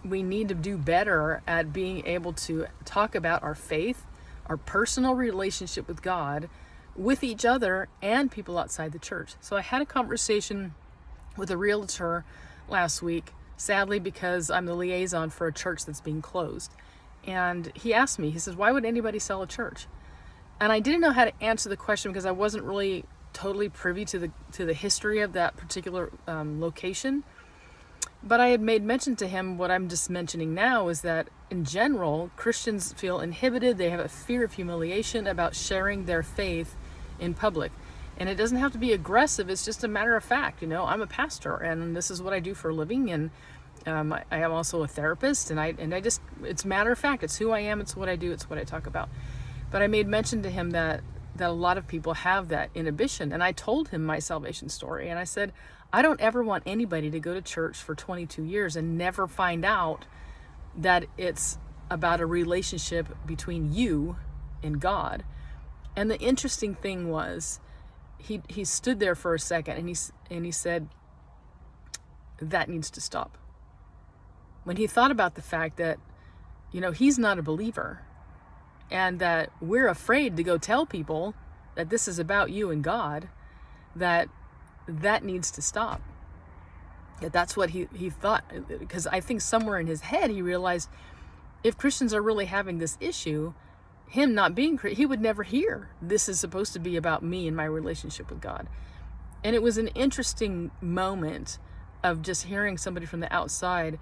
we need to do better at being able to talk about our faith, our personal relationship with God, with each other and people outside the church. So I had a conversation with a realtor last week, sadly, because I'm the liaison for a church that's being closed. And he asked me, he says, why would anybody sell a church? And I didn't know how to answer the question because I wasn't really totally privy to the history of that particular location. But I had made mention to him what I'm just mentioning now is that in general, Christians feel inhibited. They have a fear of humiliation about sharing their faith in public. And it doesn't have to be aggressive. It's just a matter of fact. I'm a pastor and this is what I do for a living. And I am also a therapist. And I just, it's matter of fact. It's who I am. It's what I do. It's what I talk about. But I made mention to him that a lot of people have that inhibition. And I told him my salvation story. And I said, I don't ever want anybody to go to church for 22 years and never find out that it's about a relationship between you and God. And the interesting thing was, he stood there for a second and he said, that needs to stop. When he thought about the fact that, he's not a believer and that we're afraid to go tell people that this is about you and God, that needs to stop. That's what he thought, because I think somewhere in his head he realized if Christians are really having this issue, him not being, he would never hear this is supposed to be about me and my relationship with God. And it was an interesting moment of just hearing somebody from the outside